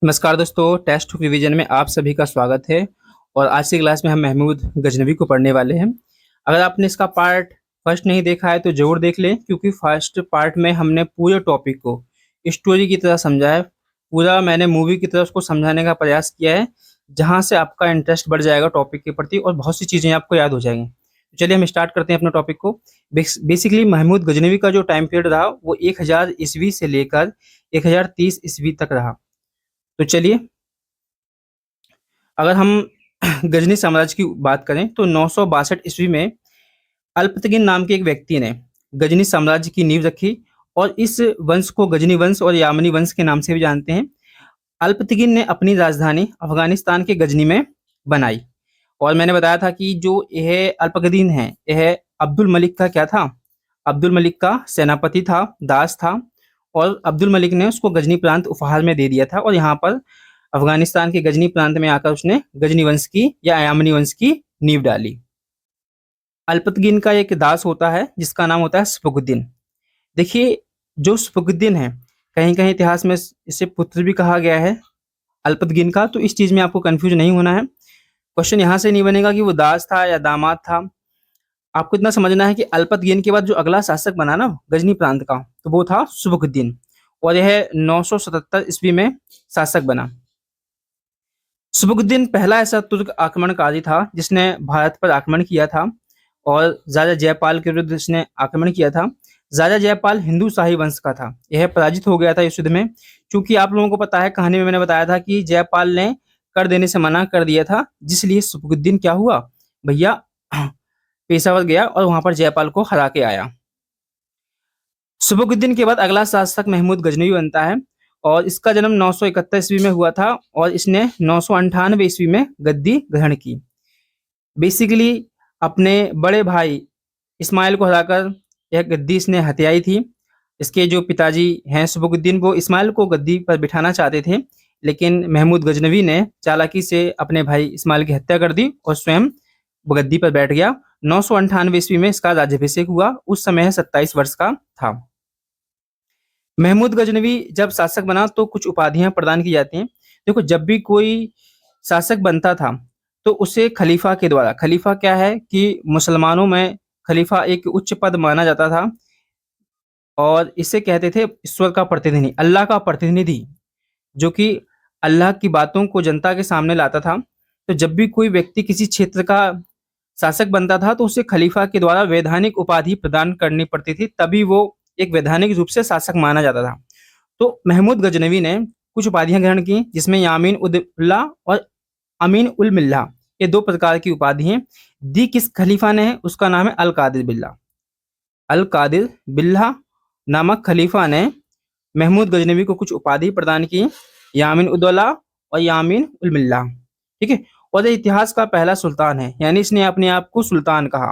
नमस्कार दोस्तों, test revision में आप सभी का स्वागत है। और आज की क्लास में हम महमूद गजनवी को पढ़ने वाले हैं। अगर आपने इसका पार्ट फर्स्ट नहीं देखा है तो जरूर देख लें, क्योंकि फर्स्ट पार्ट में हमने पूरे टॉपिक को स्टोरी की तरह समझा है। पूरा मैंने मूवी की तरह उसको समझाने का प्रयास किया है, जहाँ से आपका इंटरेस्ट बढ़ जाएगा टॉपिक के प्रति और बहुत सी चीज़ें आपको याद हो जाएंगी। तो चलिए हम स्टार्ट करते हैं अपने टॉपिक को। बेसिकली महमूद गजनवी का जो टाइम पीरियड रहा वो 1000 ईस्वी से लेकर 1030 ईस्वी तक रहा। तो चलिए, अगर हम गजनी साम्राज्य की बात करें तो 962 ईस्वी में अल्पतगिन नाम के एक व्यक्ति ने गजनी साम्राज्य की नींव रखी। और इस वंश को गजनी वंश और यामनी वंश के नाम से भी जानते हैं। अल्पतगिन ने अपनी राजधानी अफगानिस्तान के गजनी में बनाई। और मैंने बताया था कि जो यह अल्पतगिन है, यह अब्दुल मलिक का क्या था? अब्दुल मलिक का सेनापति था, दास था। और अब्दुल मलिक ने उसको गजनी प्रांत उपहार में दे दिया था, और यहाँ पर अफगानिस्तान के गजनी प्रांत में आकर उसने गजनी वंश की या यामनी वंश की नींव डाली। अल्पतगिन का एक दास होता है जिसका नाम होता है सफुद्दीन। देखिए, जो सफुद्दीन है, कहीं कहीं इतिहास में इसे पुत्र भी कहा गया है अल्पतगिन का। तो इस चीज में आपको कंफ्यूज नहीं होना है। क्वेश्चन यहाँ से नहीं बनेगा कि वो दास था या दामाद था। आपको इतना समझना है कि अल्पतगिन के बाद जो अगला शासक बना ना गजनी प्रांत का, तो वो था सफुद्दीन। और यह 977 ईस्वी में शासक बना। सफुद्दीन पहला ऐसा तुर्क आक्रमणकारी था जिसने भारत पर आक्रमण किया था, और राजा जयपाल के विरुद्ध इसने आक्रमण किया था। राजा जयपाल हिंदू शाही वंश का था। यह पराजित हो गया था इस युद्ध में। क्योंकि आप लोगों को पता है, कहानी में मैंने बताया था कि जयपाल ने कर देने से मना कर दिया था, जिसलिए सफुद्दीन क्या हुआ भैया, पेशावर गया और वहां पर जयपाल को हरा के आया। सफुद्दीन के बाद अगला शासक महमूद गजनवी बनता है। और इसका जन्म 971 ईस्वी में हुआ था, और इसने 998 ईस्वी में गद्दी ग्रहण की। बेसिकली अपने बड़े भाई इस्माइल को हराकर यह गद्दी इसने हथियाई थी। इसके जो पिताजी हैं सफुद्दीन, वो इस्माइल को गद्दी पर बिठाना चाहते थे, लेकिन महमूद गजनवी ने चालाकी से अपने भाई इस्माइल की हत्या कर दी और स्वयं गद्दी पर बैठ गया। 998 ईस्वी में इसका राज्याभिषेक हुआ। उस समय 27 वर्ष का था। महमूद गजनवी जब शासक बना तो कुछ उपाधियां प्रदान की जाती हैं। देखो, जब भी कोई शासक बनता था तो उसे खलीफा के द्वारा, खलीफा क्या है कि मुसलमानों में खलीफा एक उच्च पद माना जाता था, और इसे कहते थे ईश्वर का प्रतिनिधि, अल्लाह का प्रतिनिधि, जो कि अल्लाह की बातों को जनता के सामने लाता था। तो जब भी कोई व्यक्ति किसी क्षेत्र का शासक बनता था तो उसे खलीफा के द्वारा वैधानिक उपाधि प्रदान करनी पड़ती थी, तभी वो एक वैधानिक रूप से शासक माना जाता था। तो महमूद गजनवी ने कुछ उपाधियां ग्रहण की, जिसमें यामीन उद्दौला और अमीन उल मिल्ला, ये दो प्रकार की उपाधियां दी। किस खलीफा ने है? उसका नाम है अल कादिर बिल्ला। अल कादिर बिल्ला नामक खलीफा ने महमूद गजनवी को कुछ उपाधि प्रदान की, यामीन उद्दौला और यामीन उल मिल्ला। ठीक है। और ये इतिहास का पहला सुल्तान है, यानी इसने अपने आप को सुल्तान कहा।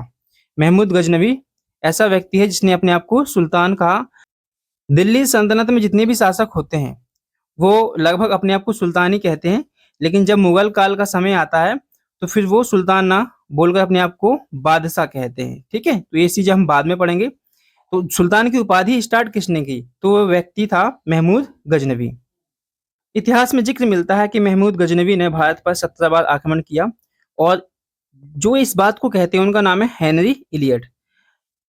महमूद गजनवी ऐसा व्यक्ति है जिसने अपने आप को सुल्तान कहा। दिल्ली सल्तनत में जितने भी शासक होते हैं वो लगभग अपने आप को सुल्तान ही कहते हैं, लेकिन जब मुगल काल का समय आता है तो फिर वो सुल्तान ना बोलकर अपने आप को बादशाह कहते हैं। ठीक है, तो ये चीजें हम बाद में पढ़ेंगे। तो सुल्तान की उपाधि स्टार्ट किसने की? तो वो व्यक्ति था महमूद गजनवी। इतिहास में जिक्र मिलता है कि महमूद गजनवी ने भारत पर 17 बार आक्रमण किया, और जो इस बात को कहते हैं उनका नाम है हेनरी इलियट।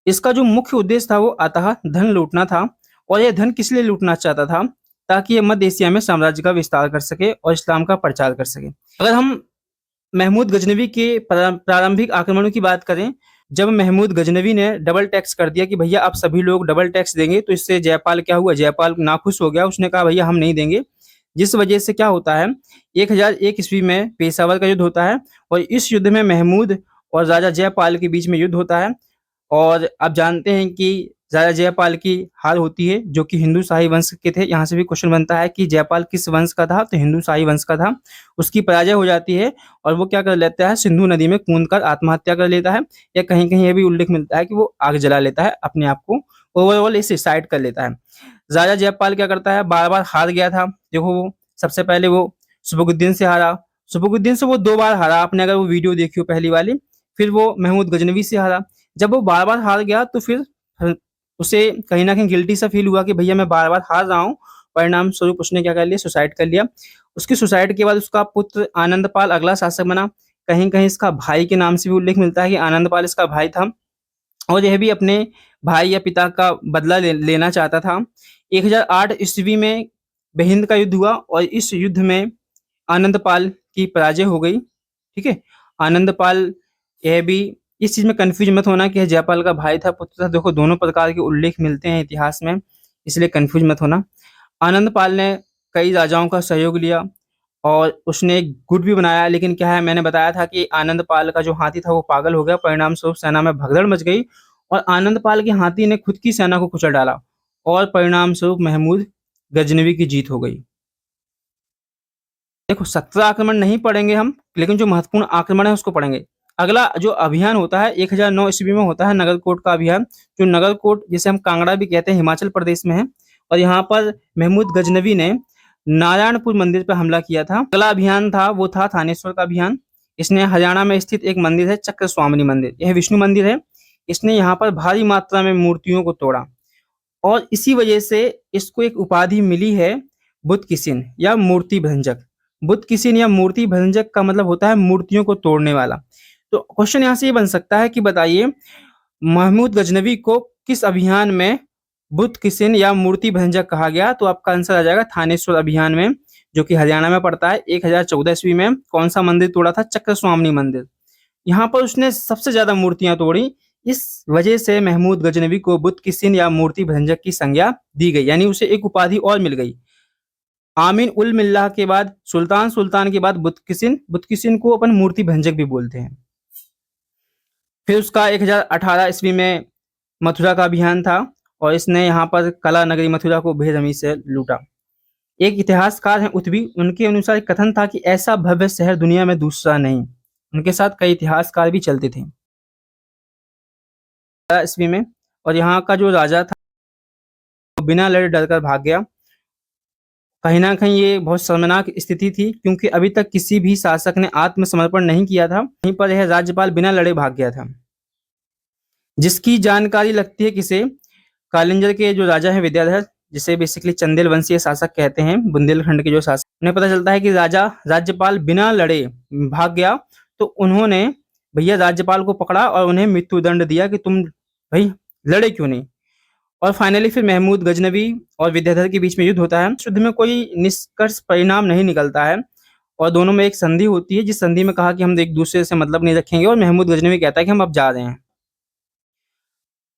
इसका जो मुख्य उद्देश्य था वो अतः धन लूटना था। और यह धन किस लिए लूटना चाहता था? ताकि यह मध्य एशिया में साम्राज्य का विस्तार कर सके और इस्लाम का प्रचार कर सके। अगर हम महमूद गजनवी के प्रारंभिक आक्रमणों की बात करें, जब महमूद गजनवी ने डबल टैक्स कर दिया कि भैया आप सभी लोग डबल टैक्स देंगे, तो इससे जयपाल क्या हुआ, जयपाल नाखुश हो गया। उसने कहा भैया हम नहीं देंगे। जिस वजह से क्या होता है, 1001 ईस्वी में पेशावर का युद्ध होता है, और इस युद्ध में महमूद और राजा जयपाल के बीच में युद्ध होता है। और आप जानते हैं कि राजा जयपाल की हार होती है, जो कि हिंदू शाही वंश के थे। यहाँ से भी क्वेश्चन बनता है कि जयपाल किस वंश का था? तो हिंदू शाही वंश का था। उसकी पराजय हो जाती है और वो क्या कर लेता है, सिंधु नदी में कूदकर आत्महत्या कर लेता है। या कहीं कहीं यह भी उल्लेख मिलता है कि वो आग जला लेता है, अपने आप को ओवरऑल इस सुसाइड कर लेता है। राजा जयपाल क्या करता है, बार बार हार गया था। देखो, वो सबसे पहले वो सफुद्दीन से हारा, सफुद्दीन से वो 2 बार हारा, आपने अगर वो वीडियो देखी हो पहली वाली। फिर वो महमूद गजनवी से हारा। जब वो बार बार हार गया तो फिर उसे कहीं ना कहीं गिल्टी सा फील हुआ कि भैया मैं बार बार हार रहा हूँ, परिणाम स्वरूप उसने क्या कर लिया, सुसाइड कर लिया। उसकी सुसाइड के बाद उसका पुत्र आनंदपाल अगला शासक बना। कहीं कहीं इसका भाई के नाम से भी उल्लेख मिलता है कि आनंदपाल इसका भाई था, और यह भी अपने भाई या पिता का बदला लेना चाहता था। 1008 ईस्वी में बेहिंद का युद्ध हुआ और इस युद्ध में आनंदपाल की पराजय हो गई। ठीक है, आनंदपाल, यह भी इस चीज में कंफ्यूज मत होना कि यह जयपाल का भाई था, पुत्र था। देखो, दोनों प्रकार के उल्लेख मिलते हैं इतिहास में, इसलिए कंफ्यूज मत होना। आनंदपाल ने कई राजाओं का सहयोग लिया और उसने एक गुट भी बनाया, लेकिन क्या है, मैंने बताया था कि आनंदपाल का जो हाथी था वो पागल हो गया। परिणाम स्वरूप सेना में भगदड़ मच गई और आनंदपाल के हाथी ने खुद की सेना को कुचल डाला और परिणाम स्वरूप महमूद गजनवी की जीत हो गई। देखो, 17 आक्रमण नहीं पढ़ेंगे हम, लेकिन जो महत्वपूर्ण आक्रमण है उसको पढ़ेंगे। अगला जो अभियान होता है 1009 ईस्वी में होता है नगरकोट का अभियान। जो नगरकोट, जिसे हम कांगड़ा भी कहते हैं, हिमाचल प्रदेश में है, और यहाँ पर महमूद गजनवी ने नारायणपुर मंदिर पर हमला किया था। अगला अभियान था वो था थानेश्वर का अभियान। इसने हरियाणा में स्थित एक मंदिर है चक्र स्वामिनी मंदिर, यह विष्णु मंदिर है। इसने यहाँ पर भारी मात्रा में मूर्तियों को तोड़ा और इसी वजह से इसको एक उपाधि मिली है बुद्ध किसिन या मूर्ति भंजक। बुद्ध किसिन या मूर्ति भंजक का मतलब होता है मूर्तियों को तोड़ने वाला। तो क्वेश्चन यहाँ से ये बन सकता है कि बताइए, महमूद गजनवी को किस अभियान में बुद्ध किसिन या मूर्ति भंजक कहा गया? तो आपका आंसर आ जाएगा थानेश्वर अभियान में, जो कि हरियाणा में पड़ता है। 1014 ईस्वी में कौन सा मंदिर तोड़ा था? चक्र स्वामिनी मंदिर। यहाँ पर उसने सबसे ज्यादा मूर्तियां तोड़ी, इस वजह से महमूद गजनवी को बुद्ध किसिन या मूर्ति भंजक की संज्ञा दी गई, यानी उसे एक उपाधि और मिल गई। आमीन उल मिल्लाह के बाद सुल्तान के बाद बुद्ध किसिन को अपन मूर्ति भंजक भी बोलते हैं। फिर उसका 1018 ईस्वी में मथुरा का अभियान था और इसने यहाँ पर कला नगरी मथुरा को बेरहमी से लूटा। एक इतिहासकार हैं उत्बी, उनके अनुसार कथन था कि ऐसा भव्य शहर दुनिया में दूसरा नहीं। उनके साथ कई इतिहासकार भी चलते थे ईस्वी में, और यहाँ का जो राजा था वो बिना लड़े डरकर भाग गया। कहीं ना कहीं ये बहुत शर्मनाक स्थिति थी, क्योंकि अभी तक किसी भी शासक ने आत्मसमर्पण नहीं किया था। वहीं पर यह राज्यपाल बिना लड़े भाग गया था, जिसकी जानकारी लगती है किसे? कालिंजर के जो राजा है विद्याधर, जिसे बेसिकली चंदेल वंशीय शासक कहते हैं, बुंदेलखंड के जो शासक, उन्हें पता चलता है कि राज्यपाल बिना लड़े भाग गया, तो उन्होंने भैया राज्यपाल को पकड़ा और उन्हें मृत्युदंड दिया कि तुम भाई लड़े क्यों नहीं। और फाइनली फिर महमूद गजनवी और विद्याधर के बीच में युद्ध होता है। युद्ध में कोई निष्कर्ष परिणाम नहीं निकलता है और दोनों में एक संधि होती है, जिस संधि में कहा कि हम एक दूसरे से मतलब नहीं रखेंगे, और महमूद गजनवी कहता है कि हम अब जा रहे हैं।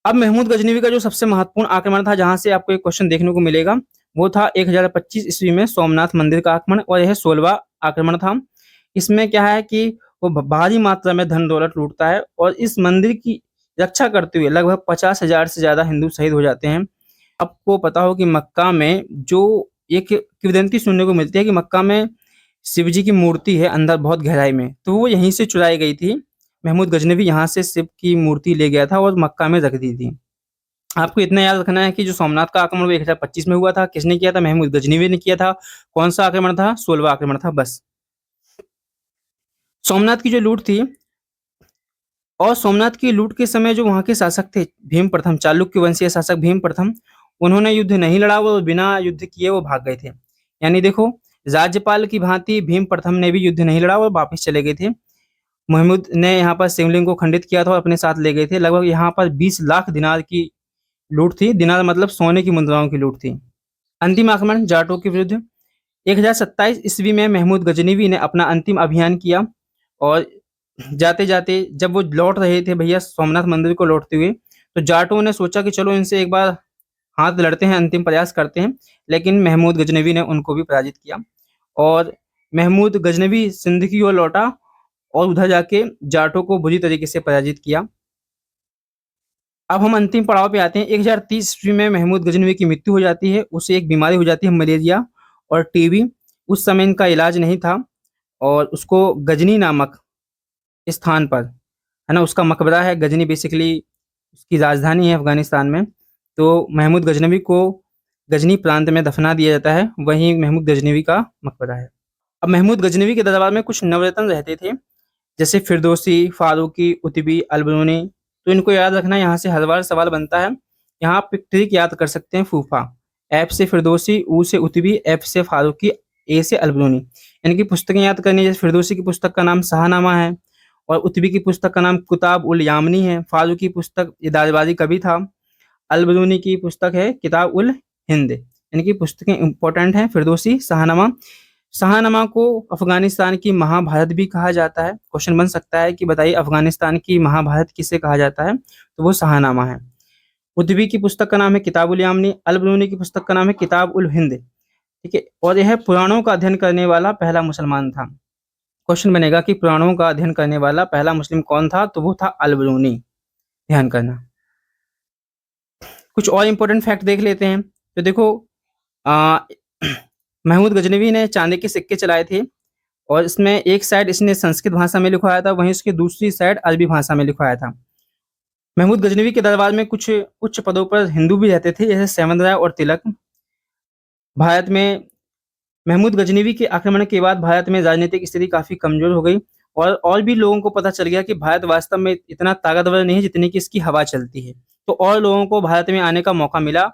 अब महमूद गजनवी का जो सबसे महत्वपूर्ण आक्रमण था, जहां से आपको एक क्वेश्चन देखने को मिलेगा, वो था 1025 ईस्वी में सोमनाथ मंदिर का आक्रमण, और यह 16वां आक्रमण था। इसमें क्या है कि वो भारी मात्रा में धन दौलत लूटता है और इस मंदिर की रक्षा करते हुए लगभग 50,000 से ज्यादा हिंदू शहीद हो जाते हैं। आपको पता हो कि मक्का में जो एक किंवदंती सुनने को मिलती है कि मक्का में शिव जी की मूर्ति है अंदर बहुत गहराई में, तो वो यहीं से चुराई गई थी। महमूद गजनवी यहाँ से शिव की मूर्ति ले गया था और मक्का में रख दी थी। आपको इतना याद रखना है कि जो सोमनाथ का आक्रमण 1025 में हुआ था, किसने किया था? महमूद गजनवी ने किया था। कौन सा आक्रमण था? 16वां आक्रमण था। बस सोमनाथ की जो लूट थी, और सोमनाथ की लूट के समय जो वहां के शासक थे भीम प्रथम, चालुक्य वंशीय शासक भीम प्रथम, उन्होंने युद्ध नहीं लड़ा, वो बिना युद्ध किए वो भाग गए थे। यानी देखो, राज्यपाल की भांति भीम प्रथम ने भी युद्ध नहीं लड़ा और वापस चले गए थे। महमूद ने यहाँ पर शिवलिंग को खंडित किया था और अपने साथ ले गए थे। लगभग यहाँ पर 20 लाख दिनार की लूट थी। दिनार मतलब सोने की मुद्राओं की लूट थी। अंतिम आक्रमण जाटों के विरुद्ध 1027 ईस्वी में महमूद गजनवी ने अपना अंतिम अभियान किया, और जाते जाते जब वो लौट रहे थे भैया सोमनाथ मंदिर को लौटते हुए, तो जाटों ने सोचा कि चलो इनसे एक बार हाथ लड़ते हैं, अंतिम प्रयास करते हैं। लेकिन महमूद गजनवी ने उनको भी पराजित किया और महमूद गजनवी सिंध की ओर लौटा और उधर जाके जाटों को बुरी तरीके से पराजित किया। अब हम अंतिम पड़ाव पे आते हैं। 1030 ईस्वी में महमूद गजनवी की मृत्यु हो जाती है। उसे एक बीमारी हो जाती है, मलेरिया और टीबी। उस समय इनका इलाज नहीं था और उसको गजनी नामक स्थान पर, है ना, उसका मकबरा है। गजनी बेसिकली उसकी राजधानी है अफगानिस्तान में। तो महमूद गजनवी को गजनी प्रांत में दफना दिया जाता है, वहीं महमूद गजनवी का मकबरा है। अब महमूद गजनवी के दरबार में कुछ नवरत्न रहते थे, जैसे फिरदौसी, फारूकी, उतबी, अलबरूनी। तो इनको याद रखना, यहाँ से हर बार सवाल बनता है। यहाँ आप एक ट्रिक याद कर सकते हैं, फूफा। एफ से फिरदौसी, ऊ से उतबी, एफ से फारूकी, ए से अलबरूनी। इनकी पुस्तकें याद करनी है। जैसे फिरदौसी की पुस्तक का नाम शाहनामा है और उतबी की पुस्तक का नाम किताब उल यामनी है। फारूकी की पुस्तक ये दाजबाजी कवि था। अलबरूनी की पुस्तक है किताब उल हिंद। इनकी पुस्तकें इंपॉर्टेंट हैं। फिरदौसी, शाहनामा। शाहनामा को अफगानिस्तान की महाभारत भी कहा जाता है। क्वेश्चन बन सकता है कि बताइए अफगानिस्तान की महाभारत किसे कहा जाता है, तो वो शाहनामा है। उद्वी की पुस्तक का नाम है किताब उल यामनी। अलबरूनी की पुस्तक का नाम है किताब उल हिंद। ठीक है, और यह पुराणों का अध्ययन करने वाला पहला मुसलमान था। क्वेश्चन बनेगा कि पुराणों का अध्ययन करने वाला पहला मुस्लिम कौन था, तो वो था अलबरूनी। ध्यान करना। कुछ और इंपॉर्टेंट फैक्ट देख लेते हैं। तो देखो, आ, महमूद गजनवी ने चांदी के सिक्के चलाए थे और इसमें एक साइड इसने संस्कृत भाषा में लिखवाया था, वहीं उसकी दूसरी साइड अरबी भाषा में लिखवाया था। महमूद गजनवी के दरबार में कुछ उच्च पदों पर हिंदू भी रहते थे, जैसे सेवन राय और तिलक। भारत में महमूद गजनवी के आक्रमण के बाद भारत में राजनीतिक स्थिति काफी कमजोर हो गई और भी लोगों को पता चल गया कि भारत वास्तव में इतना ताकतवर नहीं है जितनी कि इसकी हवा चलती है। तो और लोगों को भारत में आने का मौका मिला,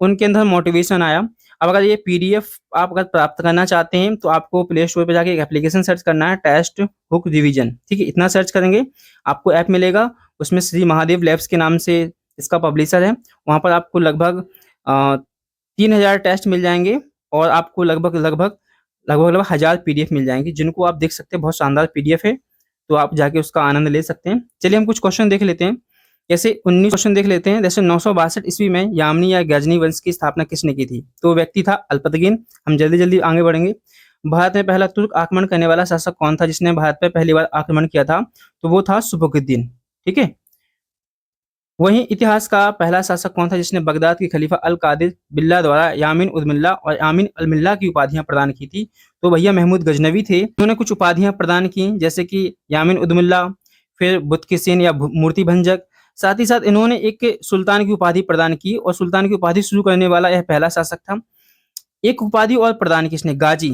उनके अंदर मोटिवेशन आया। अब अगर ये पीडीएफ आप अगर प्राप्त करना चाहते हैं तो आपको प्ले स्टोर पर जाके एक एप्लीकेशन सर्च करना है, टेस्ट बुक रिवीजन। ठीक है, इतना सर्च करेंगे आपको ऐप मिलेगा। उसमें श्री महादेव लैब्स के नाम से इसका पब्लिशर है। वहाँ पर आपको लगभग 3000 टेस्ट मिल जाएंगे और आपको लगभग 1000 पीडीएफ मिल जाएंगी, जिनको आप देख सकते हैं। बहुत शानदार पीडीएफ है, तो आप जाके उसका आनंद ले सकते हैं। चलिए हम कुछ क्वेश्चन देख लेते हैं। जैसे 19 क्वेश्चन देख लेते हैं। जैसे 962 ईस्वी में यामनी या गजनी वंश की स्थापना किसने की थी, तो वो व्यक्ति था अल्पतगीन। हम जल्दी जल्दी आगे बढ़ेंगे। भारत में पहला तुर्क आक्रमण करने वाला शासक कौन था जिसने भारत पर पहली बार आक्रमण किया था, तो वो था सुबुकुद्दीन। ठीक है, वहीं इतिहास का पहला शासक कौन था जिसने बगदाद के खलीफा अल कादिर बिल्ला द्वारा यामीन उद मिल्ला और यामीन अल मिल्ला की उपाधियां प्रदान की थी, तो भैया महमूद गजनवी थे। उन्होंने कुछ उपाधियां प्रदान की, जैसे कि यामीन उद मिल्ला, फिर बुत किसीन या मूर्ति भंजक। साथ ही साथ इन्होंने एक सुल्तान की उपाधि प्रदान की और सुल्तान की उपाधि शुरू करने वाला यह पहला शासक था। एक उपाधि और प्रदान की इसने, गाजी।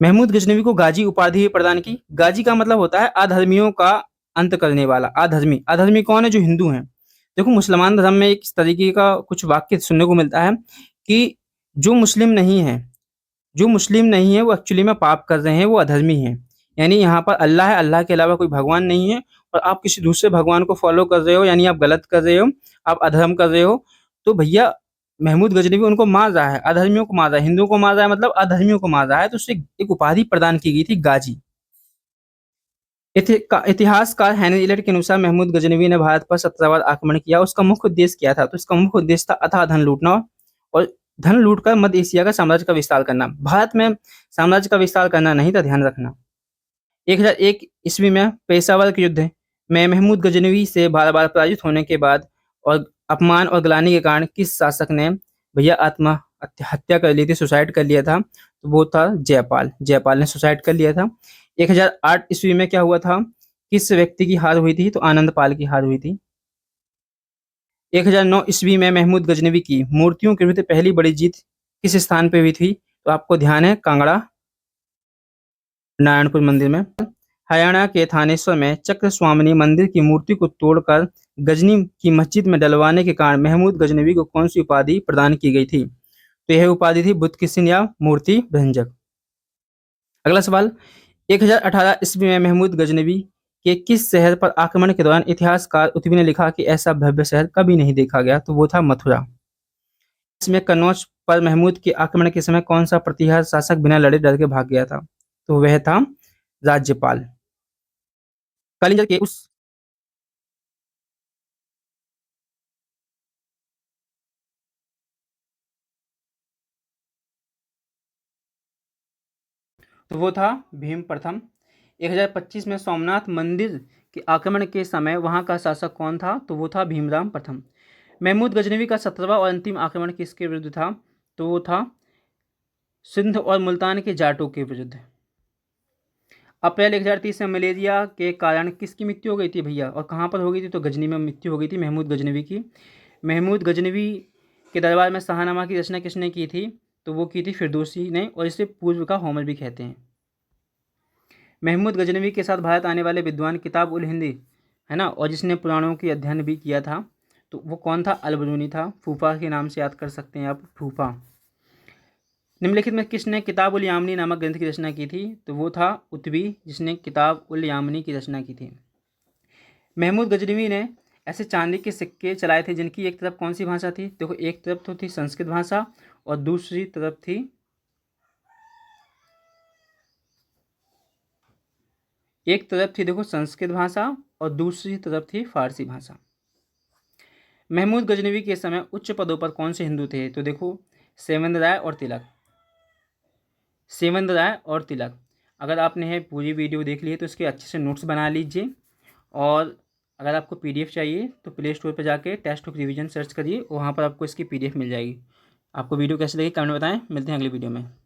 महमूद गजनवी को गाजी उपाधि प्रदान की। गाजी का मतलब होता है अधर्मियों का अंत करने वाला। अधर्मी, अधर्मी कौन है, जो हिंदू हैं। देखो, मुसलमान धर्म में एक इस तरीके का कुछ वाक्य सुनने को मिलता है कि जो मुस्लिम नहीं है, वो एक्चुअली में पाप कर रहे हैं, वो अधर्मी हैं। यानी यहाँ पर अल्लाह है, अल्लाह के अलावा कोई भगवान नहीं है और आप किसी दूसरे भगवान को फॉलो कर रहे हो, यानी आप गलत कर रहे हो, आप अधर्म कर रहे हो। तो भैया महमूद गजनवी उनको मार रहा है, अधर्मियों को मार रहा है। हिंदुओं को मार रहा है मतलब अधर्मियों को मार रहा है। तो उससे एक उपाधि प्रदान की गई थी, गाजी। इतिहासकार हेनरी इलियट के अनुसार महमूद गजनवी ने भारत पर 17 बार आक्रमण किया। उसका मुख्य उद्देश्य क्या था, तो इसका मुख्य उद्देश्य था अथाह धन लूटना और धन लूटकर मध्य एशिया का साम्राज्य का विस्तार करना। भारत में साम्राज्य का विस्तार करना नहीं था, ध्यान रखना। 1001 ईस्वी में पेशावर के युद्ध में महमूद गजनवी से बार बार पराजित होने के बाद और अपमान और ग्लानि के कारण किस शासक ने भैया हत्या कर ली थी, सुसाइड कर लिया था, तो वो था जयपाल। जयपाल ने सुसाइड कर लिया था। 1008 ईस्वी में क्या हुआ था, किस व्यक्ति की हार हुई थी, तो आनंद पाल की हार हुई थी। 1009 ईस्वी में महमूद गजनवी की मूर्तियों के विरुद्ध पहली बड़ी जीत किस स्थान पे हुई थी, तो आपको ध्यान है कांगड़ा नारायणपुर मंदिर में। हरियाणा के थानेश्वर में चक्र स्वामिनी मंदिर की मूर्ति को तोड़कर गजनी की मस्जिद में डलवाने के कारण महमूद गजनवी को कौन सी उपाधि प्रदान की गई थी, तो यह उपाधि थी बुत किसिन या मूर्ति भंजक। अगला सवाल, 1018 ईस्वी में महमूद गजनवी के किस शहर पर आक्रमण के दौरान इतिहासकार उतबी ने लिखा कि ऐसा भव्य शहर कभी नहीं देखा गया, तो वो था मथुरा। इसमें कन्नौज पर महमूद के आक्रमण के समय कौन सा प्रतिहार शासक बिना लड़े डर के भाग गया था, तो वह था राज्यपाल। कलिंग के उस तो वो था भीम प्रथम। 1025 में सोमनाथ मंदिर के आक्रमण के समय वहां का शासक कौन था, तो वो था भीमराव प्रथम। महमूद गजनवी का 17वां और अंतिम आक्रमण किसके विरुद्ध था, तो वो था सिंध और मुल्तान के जाटों के विरुद्ध। अप्रैल 1030 में मलेरिया के कारण किसकी मृत्यु हो गई थी भैया, और कहाँ पर हो गई थी, तो गजनी में मृत्यु हो गई थी महमूद गजनवी की। महमूद गजनवी के दरबार में शाहनामा की रचना किसने की थी, तो वो की थी फिरदौसी ने, और इसे पूर्व का होमर भी कहते हैं। महमूद गजनवी के साथ भारत आने वाले विद्वान किताब उल हिंदी है ना, और जिसने पुराणों की अध्ययन भी किया था, तो वो कौन था? अल-बरूनी था। फूफा के नाम से याद कर सकते हैं आप, फूफा। निम्नलिखित में किसने किताब उल यामनी नामक ग्रंथ की रचना की थी? तो वो था उतबी, जिसने किताब उल यामनी की रचना की थी। महमूद गजनवी ने ऐसे चांदी के सिक्के चलाए थे जिनकी एक तरफ कौन सी भाषा थी? देखो, एक तरफ तो थी संस्कृत भाषा और दूसरी तरफ थी देखो संस्कृत भाषा और दूसरी तरफ थी फारसी भाषा। महमूद गजनवी के समय उच्च पदों पर कौन से हिंदू थे? तो देखो, सेवेंद्र राय और तिलक। सेवेंद्र राय और तिलक। अगर आपने ये पूरी वीडियो देख ली है तो इसके अच्छे से नोट्स बना लीजिए, और अगर आपको पीडीएफ चाहिए तो प्ले स्टोर पर जाके टेस्ट बुक रिवीजन सर्च करिए, वहाँ पर आपको इसकी पीडीएफ मिल जाएगी। आपको वीडियो कैसी लगी कमेंट में बताएं। मिलते हैं अगली वीडियो में।